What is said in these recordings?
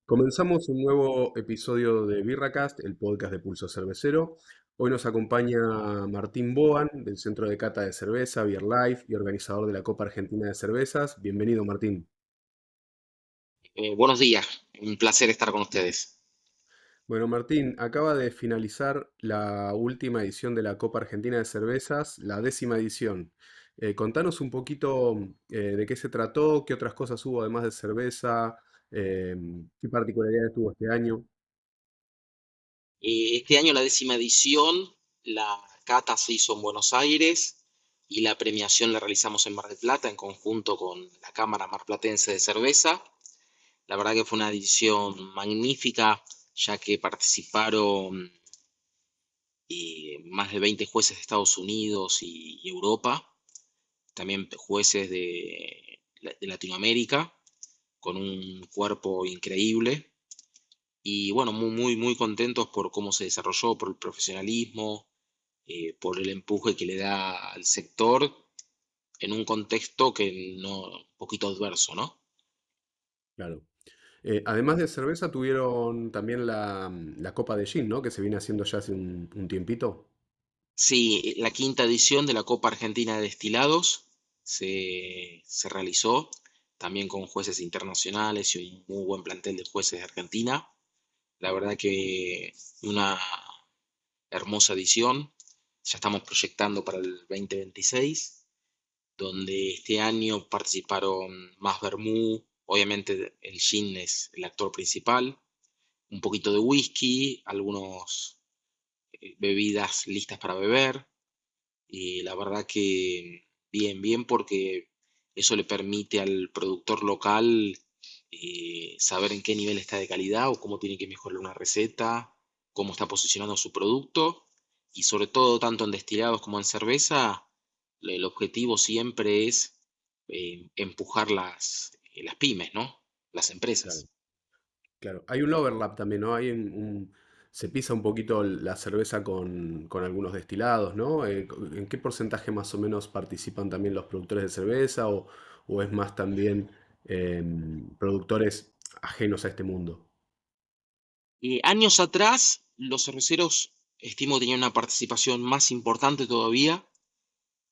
Comenzamos un nuevo episodio de BirraCast, el podcast de Pulso Cervecero. Hoy nos acompaña Martín Boan, del Centro de Cata de Cerveza, Beer Life, y organizador de la Copa Argentina de Cervezas. Bienvenido, Martín. Buenos días, un placer estar con ustedes. Bueno, Martín, acaba de finalizar la última edición de la Copa Argentina de Cervezas, la 10ª edición. Contanos un poquito de qué se trató, qué otras cosas hubo además de cerveza, eh, qué particularidades tuvo este año. Este año la 10ª edición, la cata se hizo en Buenos Aires y la premiación la realizamos en Mar del Plata en conjunto con la Cámara Marplatense de Cerveza. La verdad que fue una edición magnífica, ya que participaron más de 20 jueces de Estados Unidos y Europa, también jueces de Latinoamérica, con un cuerpo increíble. Y bueno, muy contentos por cómo se desarrolló, por el profesionalismo, por el empuje que le da al sector en un contexto que no, un poquito adverso, ¿no? Claro. Además de cerveza, tuvieron también la Copa de Gin, ¿no? Que se viene haciendo ya hace un tiempito. Sí, la quinta edición de la Copa Argentina de Destilados se realizó también con jueces internacionales y un muy buen plantel de jueces de Argentina. La verdad que una hermosa edición. Ya estamos proyectando para el 2026, donde este año participaron más vermú, obviamente el gin es el actor principal, un poquito de whisky, algunos bebidas listas para beber, y la verdad que bien, porque eso le permite al productor local saber en qué nivel está de calidad o cómo tiene que mejorar una receta, cómo está posicionando su producto, y sobre todo tanto en destilados como en cerveza, el objetivo siempre es empujar las pymes, ¿no? Las Claro. empresas. Claro. Hay un overlap también, ¿no? Se pisa un poquito la cerveza con algunos destilados, ¿no? ¿En qué porcentaje más o menos participan también los productores de cerveza o es más también productores ajenos a este mundo? Años atrás, los cerveceros estimo tenían una participación más importante todavía,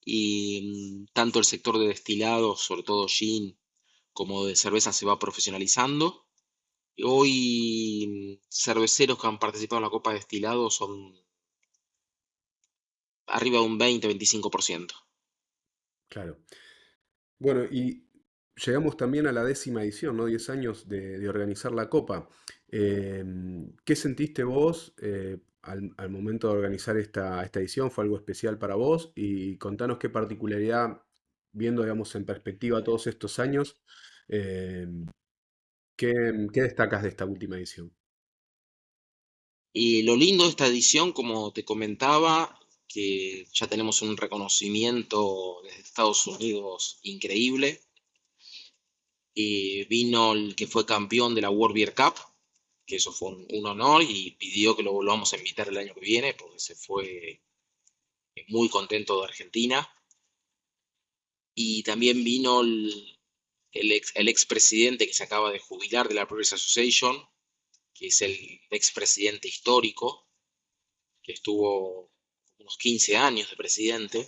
y tanto el sector de destilados, sobre todo gin, como de cerveza se va profesionalizando. Hoy cerveceros que han participado en la Copa de Destilados son arriba de un 20-25%. Claro. Bueno, y llegamos también a la 10ª edición, ¿no? 10 años de organizar la Copa. ¿Qué sentiste vos al momento de organizar esta edición? ¿Fue algo especial para vos? Y contanos qué particularidad, viendo, digamos, en perspectiva todos estos años, em, ¿qué destacas de esta última edición? Y lo lindo de esta edición, como te comentaba, que ya tenemos un reconocimiento desde Estados Unidos increíble. Vino el que fue campeón de la World Beer Cup, que eso fue un honor, y pidió que lo volvamos a invitar el año que viene, porque se fue muy contento de Argentina. Y también vino el expresidente que se acaba de jubilar de la Brewers Association, que es el expresidente histórico, que estuvo unos 15 años de presidente.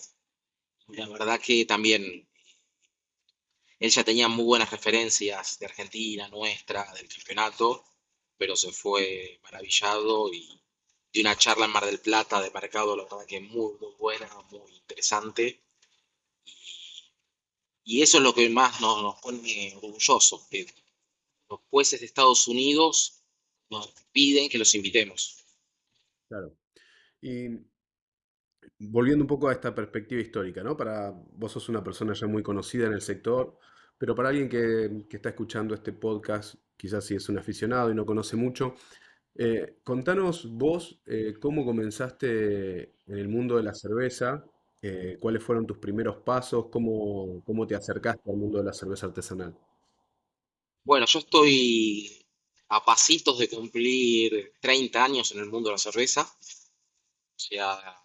La verdad que también él ya tenía muy buenas referencias de Argentina, nuestra, del campeonato, pero se fue maravillado y de una charla en Mar del Plata de mercado, la verdad que muy buena, muy interesante. Y eso es lo que más nos pone orgullosos, que los jueces de Estados Unidos nos piden que los invitemos. Claro. Y volviendo un poco a esta perspectiva histórica, ¿no? Vos sos una persona ya muy conocida en el sector, pero para alguien que está escuchando este podcast, quizás si es un aficionado y no conoce mucho, contanos vos cómo comenzaste en el mundo de la cerveza, cuáles fueron tus primeros pasos, cómo te acercaste al mundo de la cerveza artesanal. Bueno, yo estoy a pasitos de cumplir 30 años en el mundo de la cerveza. O sea,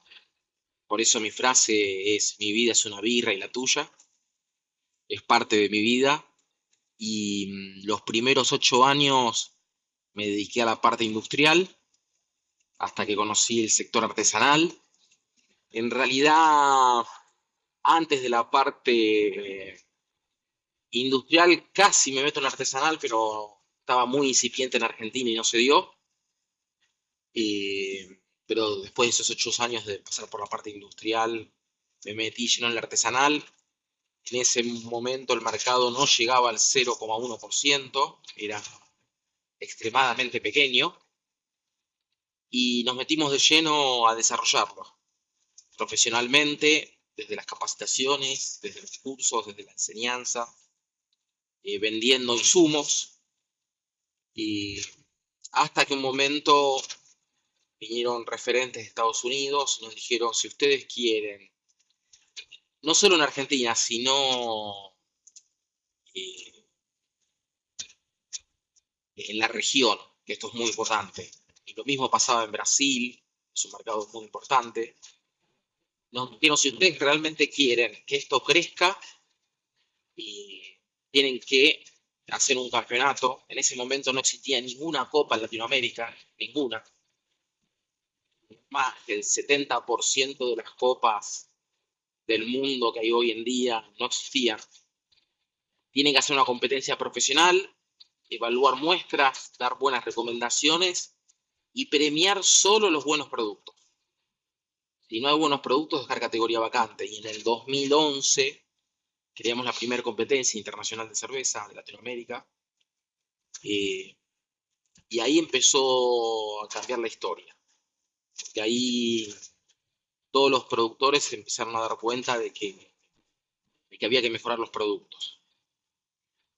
por eso mi frase es: mi vida es una birra y la tuya. Es parte de mi vida. Y los primeros 8 años me dediqué a la parte industrial hasta que conocí el sector artesanal. En realidad, antes de la parte industrial casi me meto en artesanal, pero estaba muy incipiente en Argentina y no se dio. Pero después de esos 8 años de pasar por la parte industrial, me metí lleno en el artesanal. En ese momento el mercado no llegaba al 0,1%, era extremadamente pequeño, y nos metimos de lleno a desarrollarlo profesionalmente, desde las capacitaciones, desde los cursos, desde la enseñanza, vendiendo insumos, y hasta que un momento vinieron referentes de Estados Unidos y nos dijeron, si ustedes quieren, no solo en Argentina, sino eh, en la región, que esto es muy importante, y lo mismo pasaba en Brasil, es un mercado muy importante, nos dijeron, si ustedes realmente quieren que esto crezca, y tienen que hacer un campeonato. En ese momento no existía ninguna copa en Latinoamérica, ninguna. Más del 70% de las copas del mundo que hay hoy en día no existían. Tienen que hacer una competencia profesional, evaluar muestras, dar buenas recomendaciones y premiar solo los buenos productos. Si no hay buenos productos, dejar categoría vacante. Y en el 2011 creamos la primera competencia internacional de cerveza de Latinoamérica. Eh, y ahí empezó a cambiar la historia. Porque ahí todos los productores se empezaron a dar cuenta de que había que mejorar los productos.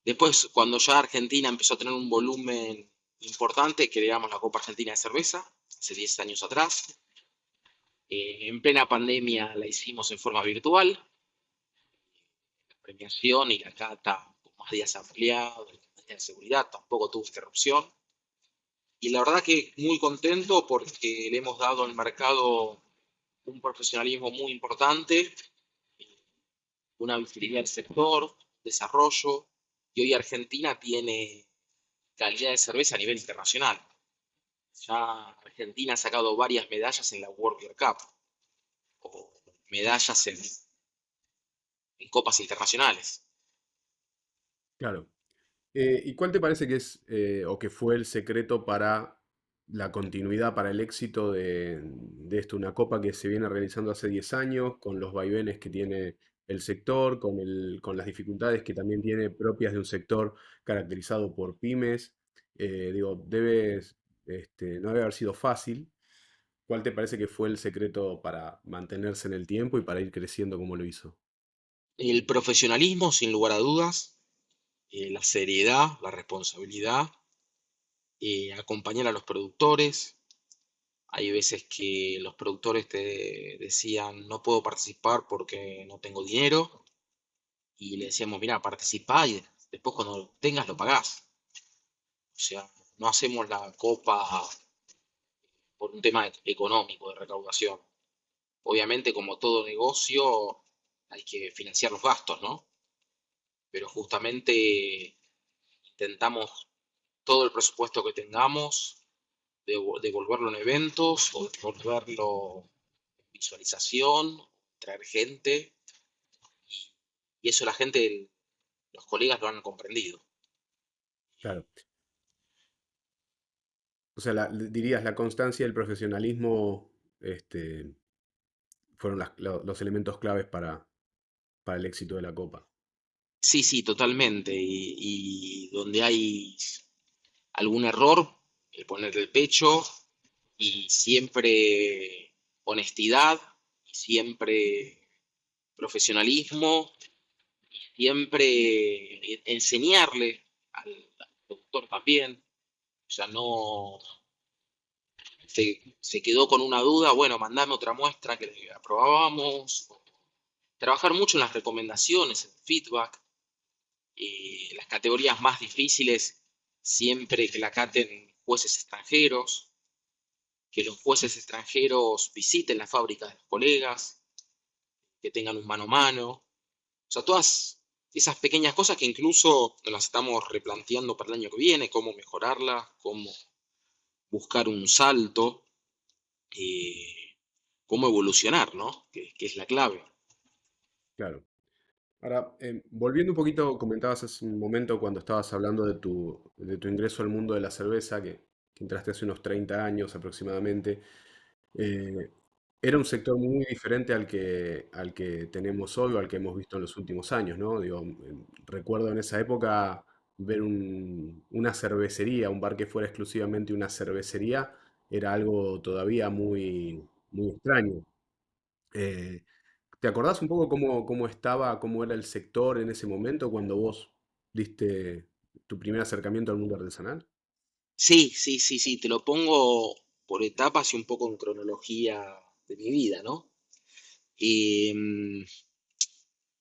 Después, cuando ya Argentina empezó a tener un volumen importante, creamos la Copa Argentina de Cerveza, hace 10 años atrás. En plena pandemia la hicimos en forma virtual, la premiación y la cata con más días ampliados, de seguridad, tampoco tuvo interrupción. Y la verdad que muy contento porque le hemos dado al mercado un profesionalismo muy importante, una visibilidad del sector, desarrollo, y hoy Argentina tiene calidad de cerveza a nivel internacional. Ya Argentina ha sacado varias medallas en la World Beer Cup o medallas en copas internacionales. Claro. ¿Y cuál te parece que es o que fue el secreto para la continuidad, para el éxito de esto? Una copa que se viene realizando hace 10 años, con los vaivenes que tiene el sector, con las dificultades que también tiene propias de un sector caracterizado por pymes. Digo, no debe haber sido fácil. ¿Cuál te parece que fue el secreto para mantenerse en el tiempo y para ir creciendo como lo hizo? El profesionalismo, sin lugar a dudas, la seriedad, la responsabilidad, acompañar a los productores. Hay veces que los productores te decían, no puedo participar porque no tengo dinero. Y le decíamos, mira, participá y después cuando lo tengas lo pagás. O sea, no hacemos la copa por un tema económico de recaudación. Obviamente, como todo negocio, hay que financiar los gastos, ¿no? Pero justamente intentamos todo el presupuesto que tengamos, devolverlo en eventos o devolverlo en visualización, traer gente, y eso la gente, los colegas lo han comprendido. Claro. O sea, dirías, la constancia y el profesionalismo fueron los elementos claves para el éxito de la Copa. Sí, sí, totalmente. Y donde hay algún error, poner el pecho y siempre honestidad, y siempre profesionalismo, y siempre enseñarle al productor también. O sea, no se quedó con una duda, bueno, mandame otra muestra que le aprobábamos. Trabajar mucho en las recomendaciones, en feedback. Las categorías más difíciles, siempre que la caten jueces extranjeros, que los jueces extranjeros visiten la fábrica de los colegas, que tengan un mano a mano. O sea, todas esas pequeñas cosas que incluso nos las estamos replanteando para el año que viene, cómo mejorarlas, cómo buscar un salto, eh, cómo evolucionar, ¿no? Que es la clave. Claro. Ahora, volviendo un poquito, comentabas hace un momento cuando estabas hablando de tu ingreso al mundo de la cerveza, que entraste hace unos 30 años aproximadamente. eh, Era un sector muy diferente al que tenemos hoy o al que hemos visto en los últimos años, ¿no? Digo, recuerdo en esa época ver una cervecería, un bar que fuera exclusivamente una cervecería, era algo todavía muy, muy extraño. Eh, ¿Te acordás un poco cómo estaba, cómo era el sector en ese momento cuando vos diste tu primer acercamiento al mundo artesanal? Sí, sí, sí, sí, te lo pongo por etapas y un poco en cronología de mi vida, ¿no? Em,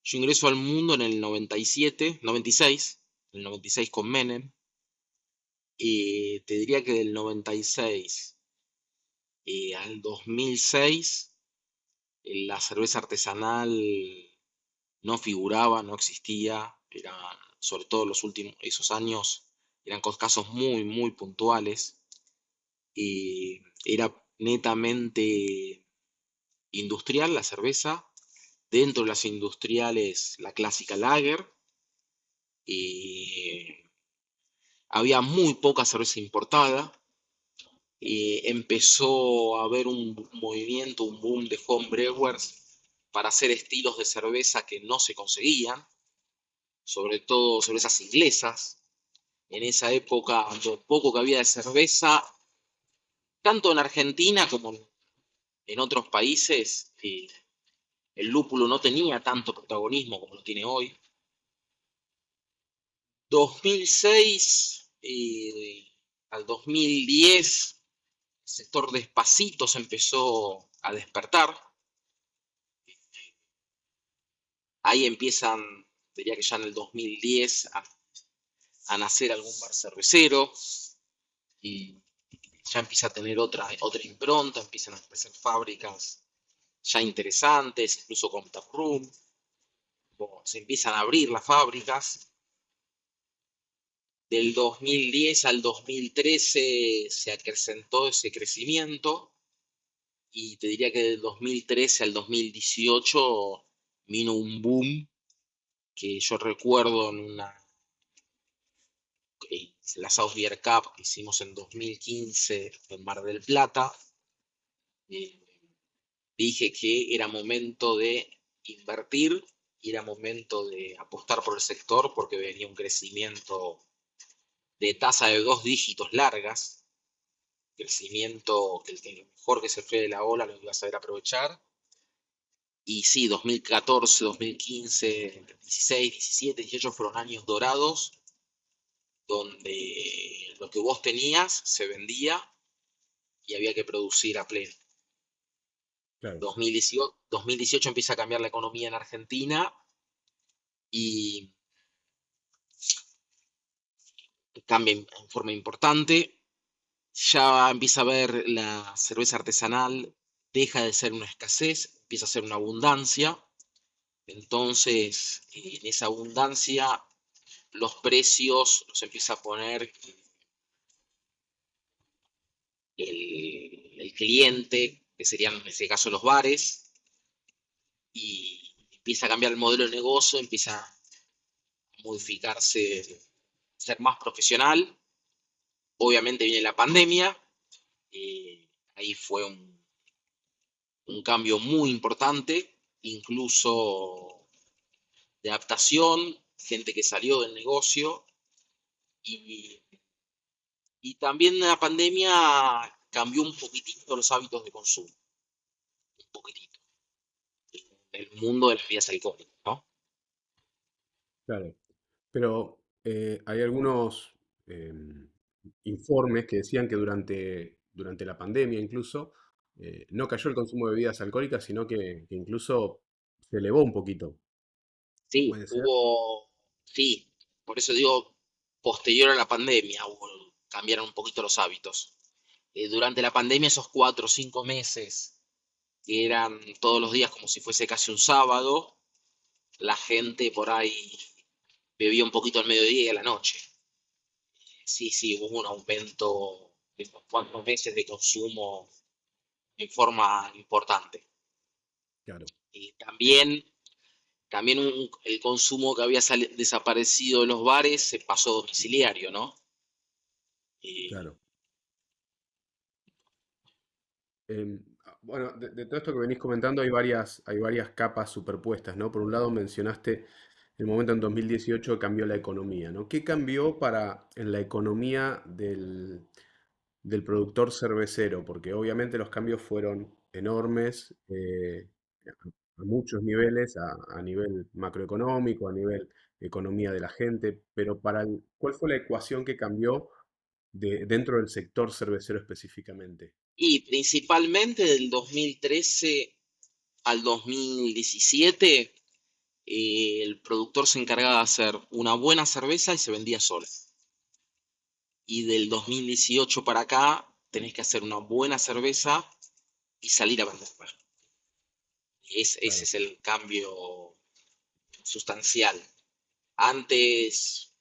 yo ingreso al mundo en el 97, 96, el 96 con Menem, y te diría que del 96 al 2006 la cerveza artesanal no figuraba, no existía, era, sobre todo los últimos, esos años, eran casos muy, muy puntuales, era netamente industrial la cerveza, dentro de las industriales la clásica lager, y había muy poca cerveza importada, empezó a haber un movimiento, un boom de homebrewers para hacer estilos de cerveza que no se conseguían, sobre todo cervezas inglesas. En esa época, lo poco que había de cerveza, tanto en Argentina como en otros países, el lúpulo no tenía tanto protagonismo como lo tiene hoy. 2006 al 2010, el sector despacito se empezó a despertar. Ahí empiezan, diría que ya en el 2010, a nacer algún bar cervecero y ya empieza a tener otra impronta, empiezan a aparecer fábricas ya interesantes, incluso con taproom, se empiezan a abrir las fábricas. Del 2010 al 2013 se acrecentó ese crecimiento y te diría que del 2013 al 2018 vino un boom que yo recuerdo en la South Beer Cup que hicimos en 2015 en Mar del Plata. eh, Dije que era momento de invertir y era momento de apostar por el sector porque venía un crecimiento de tasa de 2 dígitos largas, crecimiento que el mejor que se fue de la ola lo iba a saber aprovechar. Y sí, 2014, 2015, 16, 17, 18 fueron años dorados donde lo que vos tenías se vendía y había que producir a pleno. Claro. 2018 empieza a cambiar la economía en Argentina y cambia en forma importante. Ya empieza a ver la cerveza artesanal, deja de ser una escasez, empieza a ser una abundancia. Entonces, en esa abundancia, los precios los empieza a poner el cliente, que serían en este caso los bares, y empieza a cambiar el modelo de negocio, empieza a modificarse, ser más profesional. Obviamente viene la pandemia, ahí fue un cambio muy importante, incluso de adaptación, gente que salió del negocio y, y también la pandemia cambió un poquitito los hábitos de consumo, un poquitito, el mundo de las bebidas alcohólicas, ¿no? Claro. Pero hay algunos informes que decían que durante la pandemia incluso no cayó el consumo de bebidas alcohólicas, sino que incluso se elevó un poquito. Sí, ¿Puede ser? sí, por eso digo, posterior a la pandemia, cambiaron un poquito los hábitos. Durante la pandemia, esos 4 o 5 meses, que eran todos los días como si fuese casi un sábado, la gente por ahí bebía un poquito al mediodía y a la noche. Sí, sí, hubo un aumento de unos cuantos meses de consumo en forma importante. Claro, Y también el consumo que había desaparecido de los bares se pasó a domiciliario, ¿no? Y, claro. Bueno, de todo esto que venís comentando hay varias capas superpuestas, ¿no? Por un lado mencionaste el momento en 2018 que cambió la economía, ¿no? ¿Qué cambió en la economía del productor cervecero? Porque obviamente los cambios fueron enormes, a muchos niveles, a nivel macroeconómico, a nivel economía de la gente, pero ¿cuál fue la ecuación que cambió dentro del sector cervecero específicamente? y principalmente del 2013 al 2017, el productor se encargaba de hacer una buena cerveza y se vendía sola. Y del 2018 para acá tenés que hacer una buena cerveza y salir a venderla. Ese Claro. es el cambio sustancial. Antes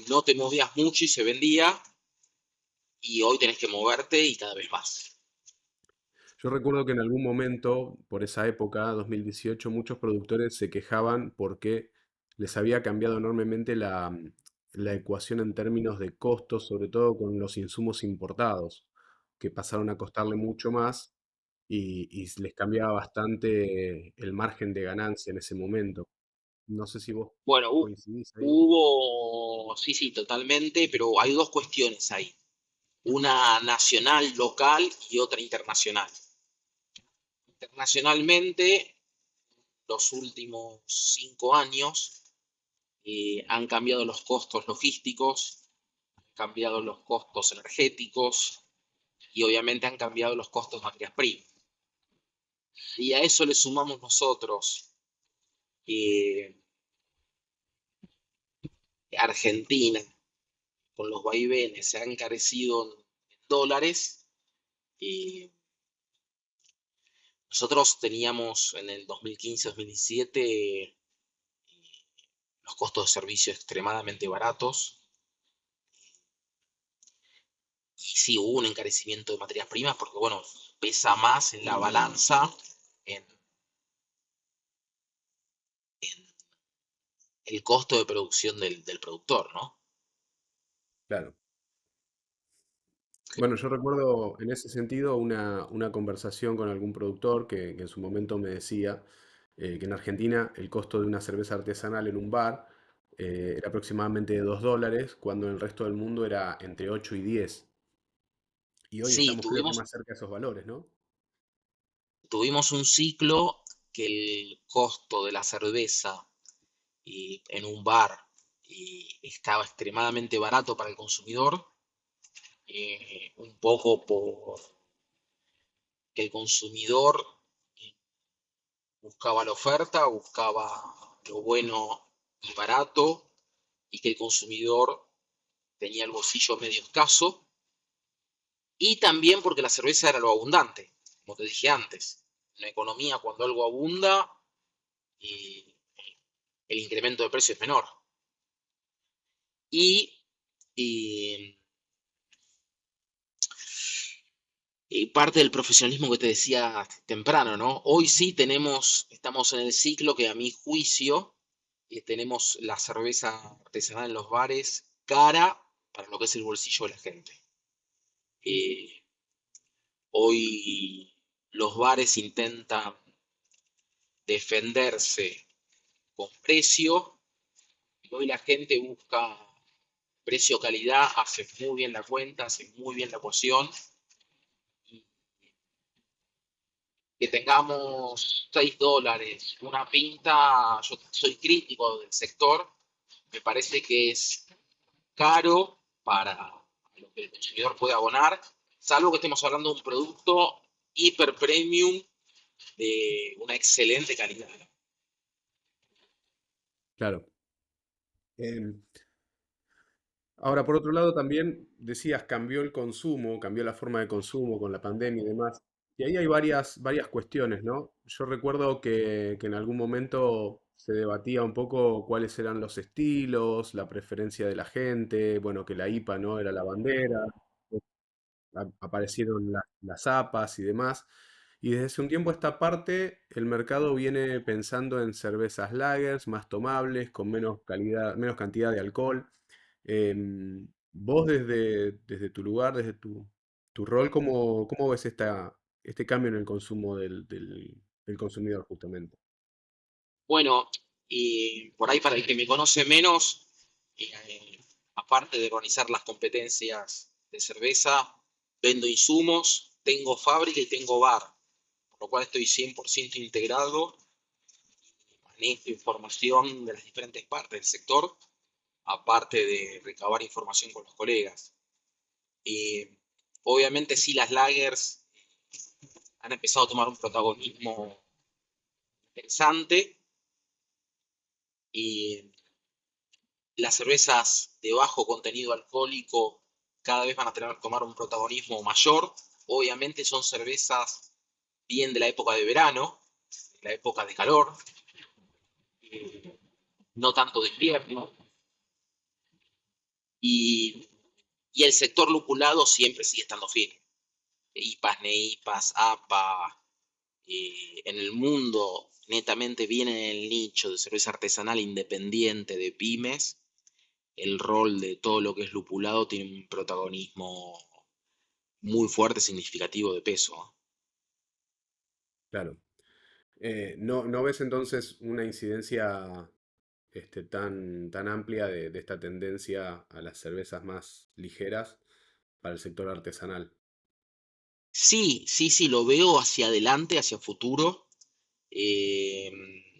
no te movías mucho y se vendía, y hoy tenés que moverte y cada vez más. Yo recuerdo que en algún momento, por esa época, 2018, muchos productores se quejaban porque les había cambiado enormemente la ecuación en términos de costos, sobre todo con los insumos importados, que pasaron a costarle mucho más y les cambiaba bastante el margen de ganancia en ese momento. No sé si vos Bueno, coincidís ahí. hubo, sí, sí, totalmente, pero hay dos cuestiones ahí. Una nacional, local y otra internacional. Internacionalmente, los últimos 5 años han cambiado los costos logísticos, han cambiado los costos energéticos y obviamente han cambiado los costos de materias primas. Y a eso le sumamos nosotros eh, Argentina, con los vaivenes, se ha encarecido en dólares. Y nosotros teníamos en el 2015-2017 los costos de servicio extremadamente baratos. Y sí, hubo un encarecimiento de materias primas porque, bueno, pesa más en la balanza en, en el costo de producción del productor, ¿no? Claro. Bueno, yo recuerdo en ese sentido una conversación con algún productor que en su momento me decía que en Argentina el costo de una cerveza artesanal en un bar era aproximadamente de $2, cuando en el resto del mundo era entre 8 y 10. Y hoy Sí, estamos creo que más cerca de esos valores, ¿no? tuvimos un ciclo que el costo de la cerveza en un bar estaba extremadamente barato para el consumidor, un poco por que el consumidor buscaba la oferta, buscaba lo bueno y barato, y que el consumidor tenía el bolsillo medio escaso, y también porque la cerveza era lo abundante, como te dije antes. En la economía, cuando algo abunda, eh, el incremento de precio es menor. Y, y, y parte del profesionalismo que te decía temprano, ¿no? Hoy sí estamos en el ciclo que a mi juicio tenemos la cerveza artesanal en los bares cara para lo que es el bolsillo de la gente. Eh, Hoy los bares intentan defenderse con precio, y hoy la gente busca precio-calidad, hace muy bien la cuenta, hace muy bien la ecuación. Y que tengamos $6, una pinta, yo soy crítico del sector, me parece que es caro para lo que el consumidor puede abonar, salvo que estemos hablando de un producto hiper premium de una excelente calidad. Claro. Em, Ahora, por otro lado, también decías, cambió el consumo, cambió la forma de consumo con la pandemia y demás. Y ahí hay varias cuestiones, ¿no? Yo recuerdo que en algún momento se debatía un poco cuáles eran los estilos, la preferencia de la gente, bueno, que la IPA no era la bandera, aparecieron las APAs y demás. Y desde hace un tiempo a esta parte, el mercado viene pensando en cervezas lagers, más tomables, con menos calidad, menos cantidad de alcohol. Vos desde tu lugar, desde tu rol, ¿cómo ves este cambio en el consumo del consumidor justamente? Bueno, y por ahí para el que me conoce menos, aparte de organizar las competencias de cerveza, vendo insumos, tengo fábrica y tengo bar, por lo cual estoy 100% integrado, manejo información de las diferentes partes del sector, aparte de recabar información con los colegas. Eh, Obviamente sí, las lagers han empezado a tomar un protagonismo interesante y las cervezas de bajo contenido alcohólico cada vez van a tener que tomar un protagonismo mayor. Obviamente son cervezas bien de la época de verano, de la época de calor, no tanto de invierno. Y, y el sector lupulado siempre sigue estando firme. IPAs, NEIPAs, APA, en el mundo netamente viene en el nicho de cerveza artesanal independiente de pymes, el rol de todo lo que es lupulado tiene un protagonismo muy fuerte, significativo de peso. Claro. ¿No ves entonces una incidencia tan amplia de esta tendencia a las cervezas más ligeras para el sector artesanal? Sí, sí, sí, lo veo hacia adelante, hacia futuro. Eh,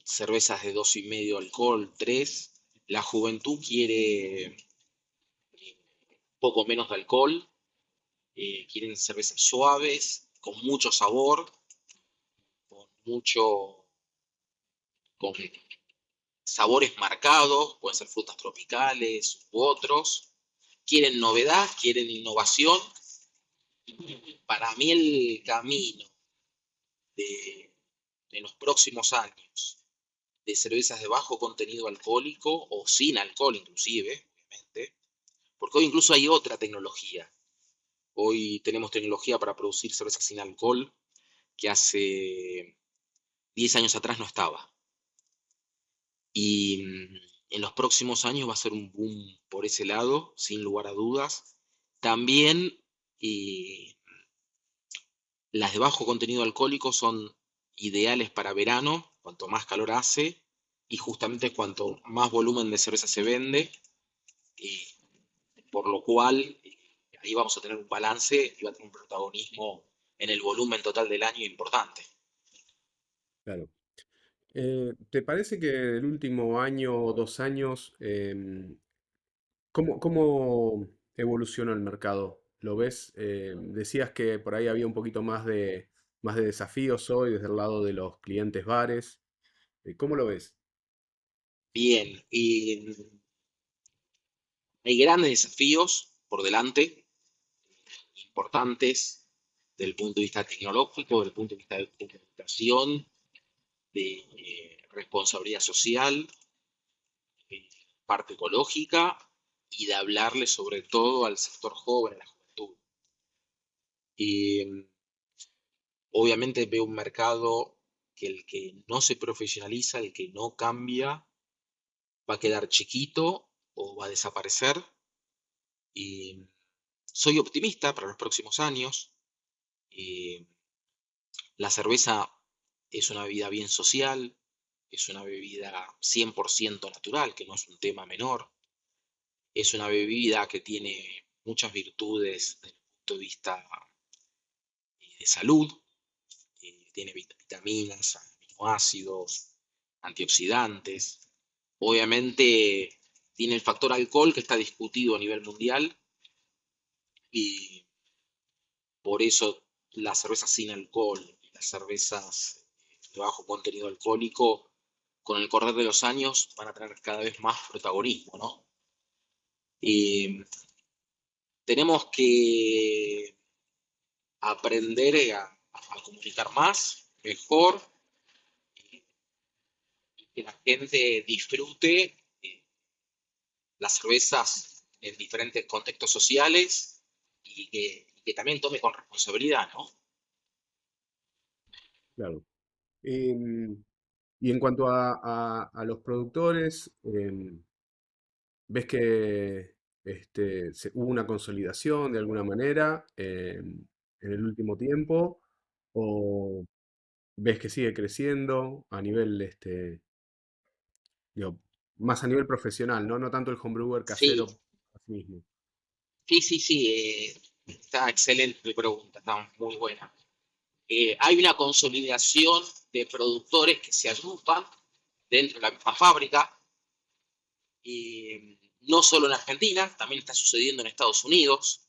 Cervezas de 2,5 alcohol, 3. La juventud quiere poco menos de alcohol, quieren cervezas suaves, con mucho sabor, con mucho, con sabores marcados, pueden ser frutas tropicales u otros. Quieren novedad, quieren innovación. Para mí el camino de, en los próximos años de cervezas de bajo contenido alcohólico o sin alcohol inclusive, obviamente, porque hoy incluso hay otra tecnología. Hoy tenemos tecnología para producir cervezas sin alcohol que hace 10 años atrás no estaba. Y en los próximos años va a ser un boom por ese lado, sin lugar a dudas. También eh, las de bajo contenido alcohólico son ideales para verano, cuanto más calor hace, y justamente cuanto más volumen de cerveza se vende, eh, por lo cual ahí vamos a tener un balance y va a tener un protagonismo en el volumen total del año importante. Claro. ¿Te parece que el último año o 2 años, cómo evolucionó el mercado? ¿Lo ves? Decías que por ahí había un poquito más de desafíos hoy desde el lado de los clientes bares. ¿Cómo lo ves? Bien, y hay grandes desafíos por delante, importantes, desde el punto de vista tecnológico, desde el punto de vista de comunicación, de responsabilidad social, eh, parte ecológica y de hablarle sobre todo al sector joven, a la juventud. Y obviamente veo un mercado que el que no se profesionaliza, el que no cambia, va a quedar chiquito o va a desaparecer. Y soy optimista para los próximos años. Y la cerveza es una bebida bien social, es una bebida 100% natural, que no es un tema menor. Es una bebida que tiene muchas virtudes desde el punto de vista de salud. Tiene vitaminas, aminoácidos, antioxidantes. Obviamente tiene el factor alcohol que está discutido a nivel mundial y por eso las cervezas sin alcohol y las cervezas de bajo contenido alcohólico con el correr de los años van a tener cada vez más protagonismo, ¿no? Y tenemos que aprender a comunicar más, mejor, que la gente disfrute las cervezas en diferentes contextos sociales y que también tome con responsabilidad, ¿no? Claro. Em, y en cuanto a los productores, ¿ves que hubo una consolidación de alguna manera en el último tiempo? ¿O ves que sigue creciendo a nivel, digo, más a nivel profesional, ¿no? No tanto el homebrewer Sí, casero a sí mismo. sí, sí, sí. Está excelente tu pregunta, está muy buena. Hay una consolidación de productores que se agrupan dentro de la misma fábrica, no solo en Argentina, también está sucediendo en Estados Unidos.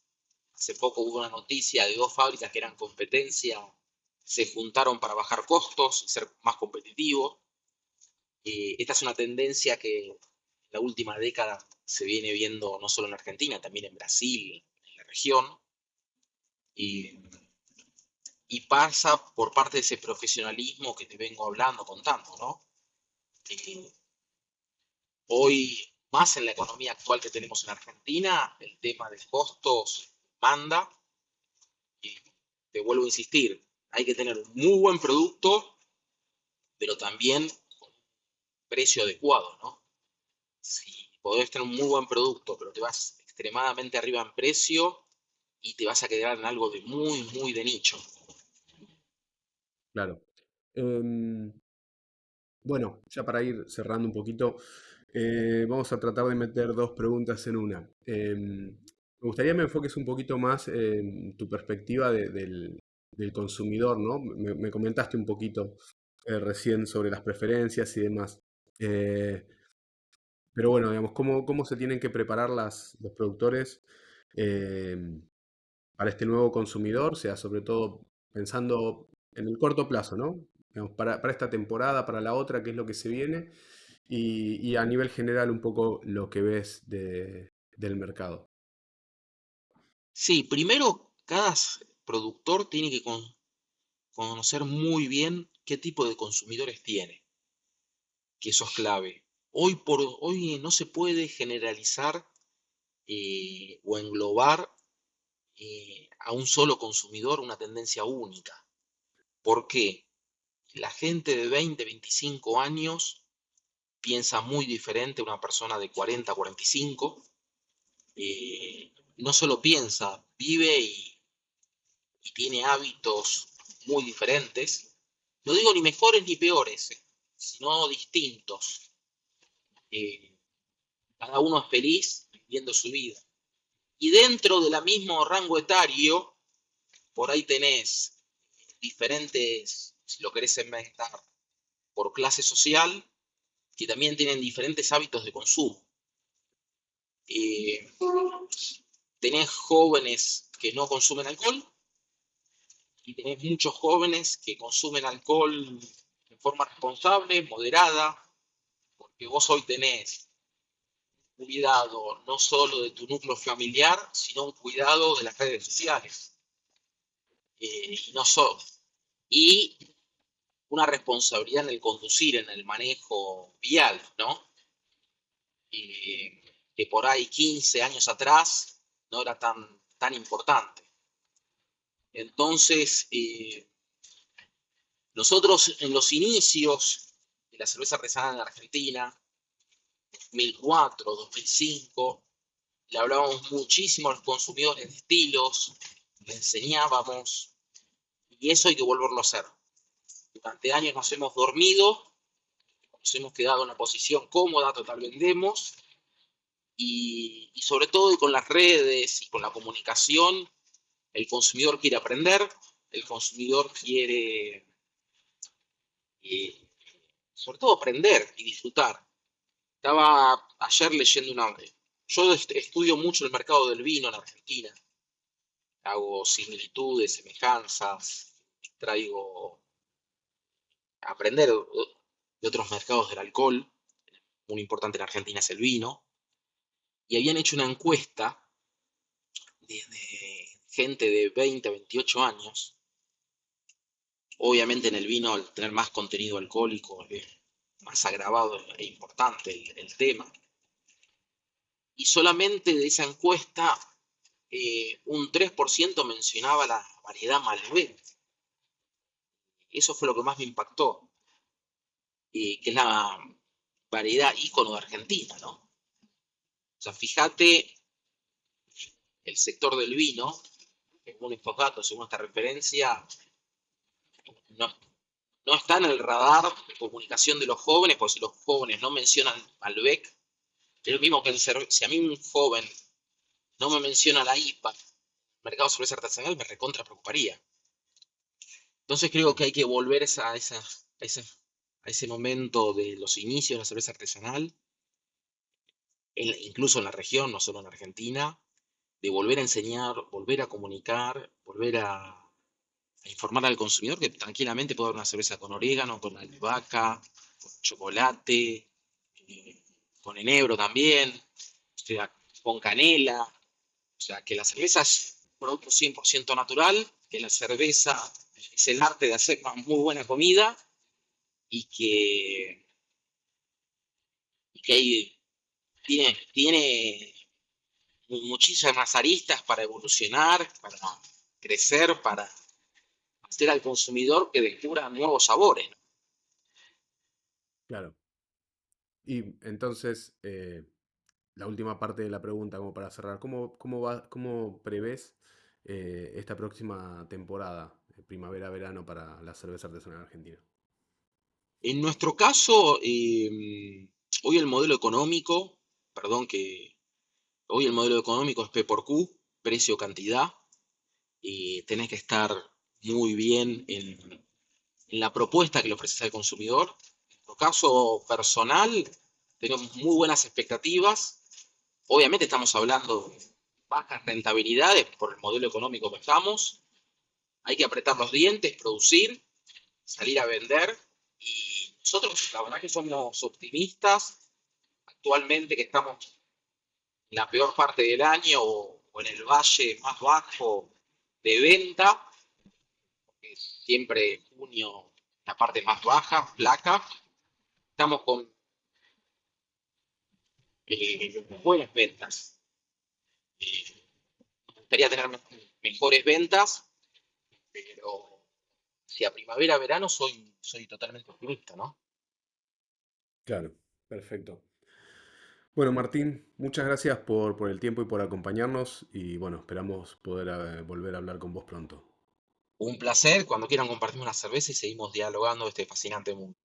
Hace poco hubo una noticia de dos fábricas que eran competencia, se juntaron para bajar costos y ser más competitivos. Esta es una tendencia que en la última década se viene viendo no solo en Argentina, también en Brasil, en la región, y, y pasa por parte de ese profesionalismo que te vengo hablando, contando, ¿no? Eh, Hoy, más en la economía actual que tenemos en Argentina, el tema de costos manda, y te vuelvo a insistir, hay que tener un muy buen producto, pero también con un precio adecuado, ¿no? Si podés tener un muy buen producto, pero te vas extremadamente arriba en precio y te vas a quedar en algo de muy, muy de nicho. Claro. Em, bueno, ya para ir cerrando un poquito, vamos a tratar de meter dos preguntas en una. Me gustaría que me enfoques un poquito más en tu perspectiva del consumidor, ¿no? Me comentaste un poquito recién sobre las preferencias y demás. Eh, pero bueno, digamos, ¿cómo se tienen que preparar los productores eh, para este nuevo consumidor? O sea, sobre todo pensando en el corto plazo, ¿no? Digamos, para esta temporada, para la otra, qué es lo que se viene, y a nivel general un poco lo que ves del mercado. Sí, primero cada productor tiene que conocer muy bien qué tipo de consumidores tiene, que eso es clave. Hoy no se puede generalizar o englobar a un solo consumidor una tendencia única. ¿Por qué? La gente de 20, 25 años piensa muy diferente a una persona de 40, 45. No solo piensa, vive y tiene hábitos muy diferentes. No digo ni mejores ni peores, sino distintos. Eh, Cada uno es feliz viviendo su vida. Y dentro del mismo rango etario, por ahí tenés diferentes, si lo querés segmentar, por clase social, que también tienen diferentes hábitos de consumo. Eh, Tenés jóvenes que no consumen alcohol y tenés muchos jóvenes que consumen alcohol de forma responsable, moderada, porque vos hoy tenés cuidado no solo de tu núcleo familiar, sino un cuidado de las redes sociales. Y no solo. Y una responsabilidad en el conducir, en el manejo vial, ¿no? Que por ahí 15 años atrás no era tan importante. Entonces, nosotros en los inicios de la cerveza artesanal en Argentina, 2004, 2005, le hablábamos muchísimo a los consumidores de estilos, le enseñábamos, y eso hay que volverlo a hacer. Durante años nos hemos dormido, nos hemos quedado en una posición cómoda, total vendemos, y sobre todo y con las redes y con la comunicación, el consumidor quiere aprender, el consumidor quiere, eh, sobre todo, aprender y disfrutar. Estaba ayer leyendo una... Yo estudio mucho el mercado del vino en Argentina, hago similitudes, semejanzas, traigo a aprender de otros mercados del alcohol. Muy importante en Argentina es el vino. Y habían hecho una encuesta de gente de 20 a 28 años. Obviamente en el vino, al tener más contenido alcohólico, es más agravado e importante el tema. Y solamente de esa encuesta, un 3% mencionaba la variedad Malbec. Eso fue lo que más me impactó, que es la variedad ícono de Argentina, ¿no? O sea, fíjate, el sector del vino, según estos datos, según esta referencia, no, no está en el radar de comunicación de los jóvenes, porque si los jóvenes no mencionan Malbec, es lo mismo que si a mí un joven no me menciona la IPA, mercado de cerveza artesanal, me recontra preocuparía. Entonces creo que hay que volver a ese momento de los inicios de la cerveza artesanal, incluso en la región, no solo en Argentina, de volver a enseñar, volver a comunicar, volver a informar al consumidor que tranquilamente puede haber una cerveza con orégano, con albahaca, con chocolate, eh, con enebro también, o sea, con canela. O sea, que la cerveza es un producto 100% natural, que la cerveza es el arte de hacer una muy buena comida y que ahí tiene muchísimas aristas para evolucionar, para crecer, para hacer al consumidor que descubra nuevos sabores, ¿no? Claro. Y entonces, la última parte de la pregunta, como para cerrar, cómo prevés esta próxima temporada, primavera-verano, para la cerveza artesanal argentina? En nuestro caso, hoy el modelo económico, perdón que hoy el modelo económico es P por Q, precio-cantidad, y tenés que estar muy bien en la propuesta que le ofreces al consumidor. En nuestro caso personal, tenemos muy buenas expectativas. Obviamente estamos hablando de bajas rentabilidades por el modelo económico que estamos. Hay que apretar los dientes, producir, salir a vender. Y nosotros, la verdad que somos optimistas. Actualmente que estamos en la peor parte del año o en el valle más bajo de venta, que es siempre junio, la parte más baja, placa. Estamos con buenas ventas. Me gustaría tener mejores ventas, pero si a primavera-verano soy totalmente optimista, ¿no? Claro, perfecto. Bueno, Martín, muchas gracias por el tiempo y por acompañarnos y bueno, esperamos poder volver a hablar con vos pronto. Un placer, cuando quieran compartir una cerveza y seguimos dialogando de este fascinante mundo.